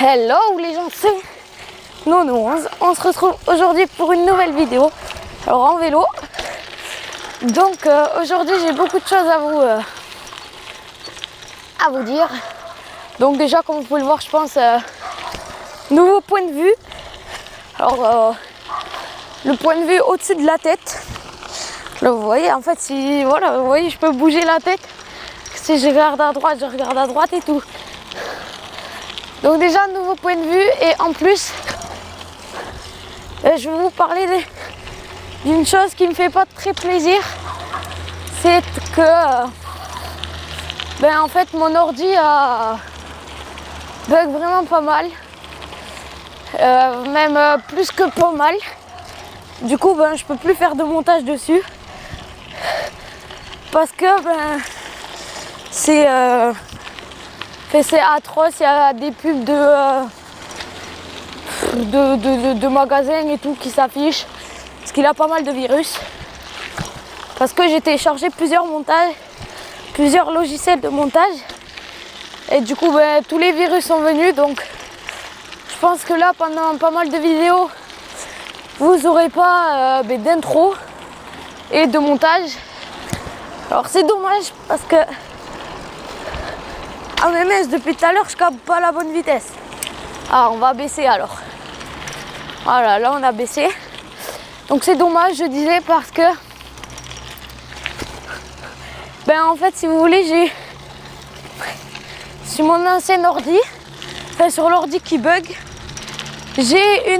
Hello les gens, c'est Nono. On se retrouve aujourd'hui pour une nouvelle vidéo. Alors en vélo. Donc aujourd'hui j'ai beaucoup de choses à vous dire. Donc déjà comme vous pouvez le voir, je pense nouveau point de vue. Alors le point de vue au-dessus de la tête. Là vous voyez en fait si voilà, vous voyez je peux bouger la tête. Si je regarde à droite, je regarde à droite et tout. Donc déjà nouveau point de vue et en plus je vais vous parler d'une chose qui me fait pas très plaisir. C'est que en fait mon ordi bug vraiment pas mal. Même plus que pas mal. Du coup je peux plus faire de montage dessus. Parce que c'est atroce, il y a des pubs de magasins et tout qui s'affichent. Parce qu'il a pas mal de virus. Parce que j'ai téléchargé plusieurs logiciels de montage. Et du coup tous les virus sont venus. Donc je pense que là pendant pas mal de vidéos, vous n'aurez pas d'intro et de montage. Alors c'est dommage parce que à MMS depuis tout à l'heure je capte pas la bonne vitesse. Ah, on va baisser alors. Voilà, là on a baissé. Donc c'est dommage, je disais, parce que en fait si vous voulez j'ai sur mon ancien ordi, sur l'ordi qui bug, j'ai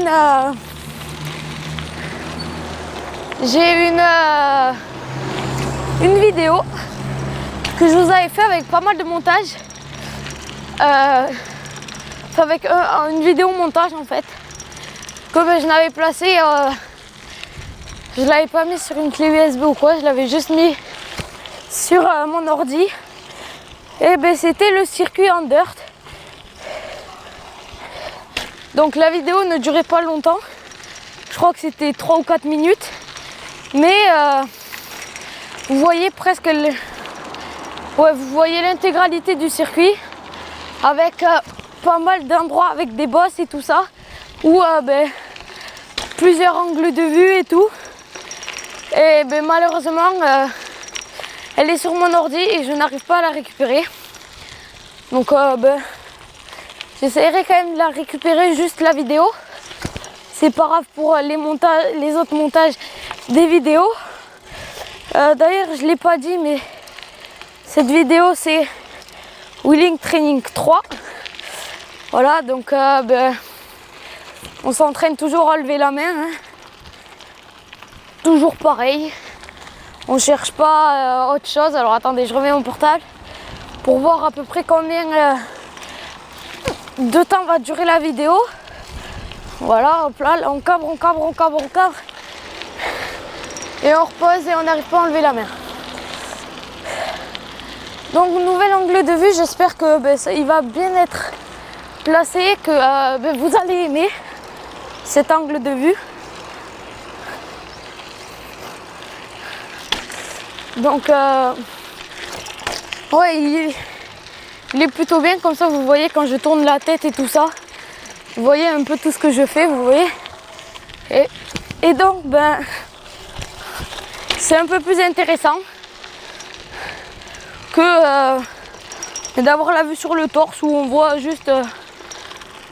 une vidéo que je vous avais fait avec pas mal de montage. Avec une vidéo montage en fait que je n'avais placé, je l'avais pas mis sur une clé USB ou quoi, je l'avais juste mis sur mon ordi. Et c'était le circuit en dirt. Donc la vidéo ne durait pas longtemps, je crois que c'était 3 ou 4 minutes, mais vous voyez presque vous voyez l'intégralité du circuit avec pas mal d'endroits avec des bosses et tout ça, où plusieurs angles de vue et tout. Et malheureusement elle est sur mon ordi et je n'arrive pas à la récupérer. Donc j'essaierai quand même de la récupérer, juste la vidéo. C'est pas grave pour les autres montages des vidéos. D'ailleurs je l'ai pas dit, mais cette vidéo c'est Wheeling Training 3. Voilà, donc on s'entraîne toujours à lever la main, hein. Toujours pareil. On cherche pas autre chose. Alors attendez, je remets mon portable pour voir à peu près combien de temps va durer la vidéo. Voilà, hop là, on cabre. Et on repose et on n'arrive pas à enlever la main. Donc nouvel angle de vue, j'espère que il va bien être placé, que vous allez aimer cet angle de vue. Donc ouais, il est plutôt bien, comme ça vous voyez quand je tourne la tête et tout ça, vous voyez un peu tout ce que je fais, vous voyez. Et donc c'est un peu plus intéressant que d'avoir la vue sur le torse où on voit juste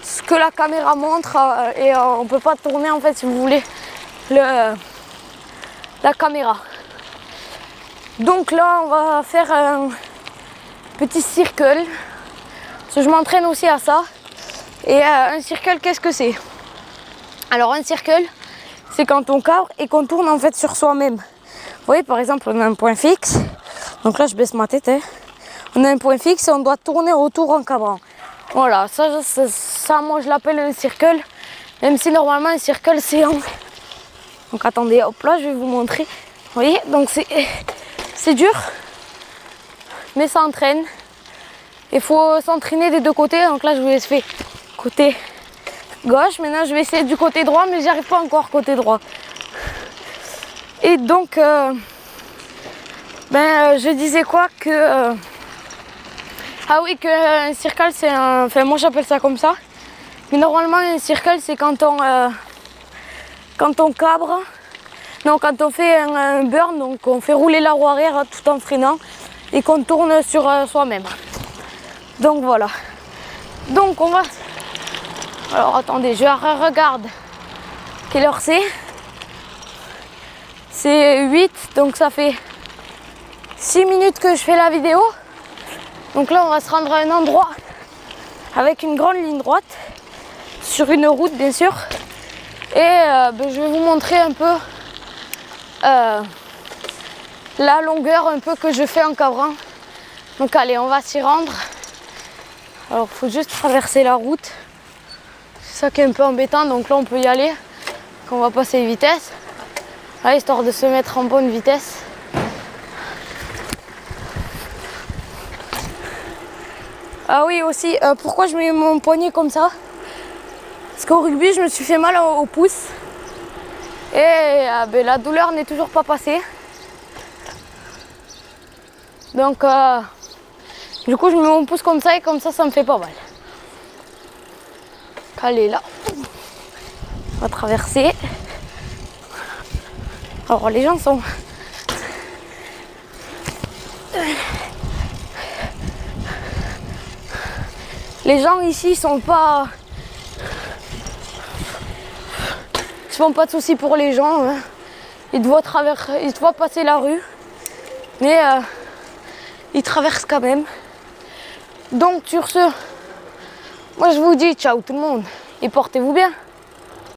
ce que la caméra montre et on peut pas tourner en fait si vous voulez la caméra. Donc là on va faire un petit circle parce que je m'entraîne aussi à ça. Et un circle, qu'est-ce que c'est? Alors un circle, c'est quand on cabre et qu'on tourne en fait sur soi-même. Vous voyez, par exemple on a un point fixe. Donc là je baisse ma tête, hein. On a un point fixe et on doit tourner autour en cabrant. Voilà, ça moi je l'appelle un circle. Même si normalement un circle c'est en... Donc attendez, hop là, je vais vous montrer. Vous voyez, donc c'est dur, mais ça entraîne. Il faut s'entraîner des deux côtés. Donc là je vous ai fait côté gauche. Maintenant je vais essayer du côté droit, mais j'y arrive pas encore côté droit. Et donc je disais quoi que ah oui, que un circle c'est un... Enfin moi j'appelle ça comme ça. Mais normalement, un circle, c'est quand on cabre. Non, quand on fait un burn, donc on fait rouler la roue arrière tout en freinant et qu'on tourne sur soi-même. Donc voilà. Donc on va... Alors attendez, je regarde quelle heure c'est. C'est 8, donc ça fait 6 minutes que je fais la vidéo. Donc là, on va se rendre à un endroit avec une grande ligne droite, sur une route bien sûr. Et je vais vous montrer un peu la longueur un peu que je fais en cabrant. Donc allez, on va s'y rendre. Alors il faut juste traverser la route. C'est ça qui est un peu embêtant, donc là on peut y aller. On va passer les vitesses. Là, histoire de se mettre en bonne vitesse. Ah oui aussi, pourquoi je mets mon poignet comme ça? Parce qu'au rugby je me suis fait mal au pouce. Et la douleur n'est toujours pas passée. Donc du coup je mets mon pouce comme ça et comme ça me fait pas mal. Allez là. On va traverser. Alors les gens sont... Les gens ici sont pas... Ils se font pas de soucis pour les gens. Hein. Ils te voient passer la rue. Mais ils traversent quand même. Donc sur ce, moi je vous dis ciao tout le monde. Et portez-vous bien.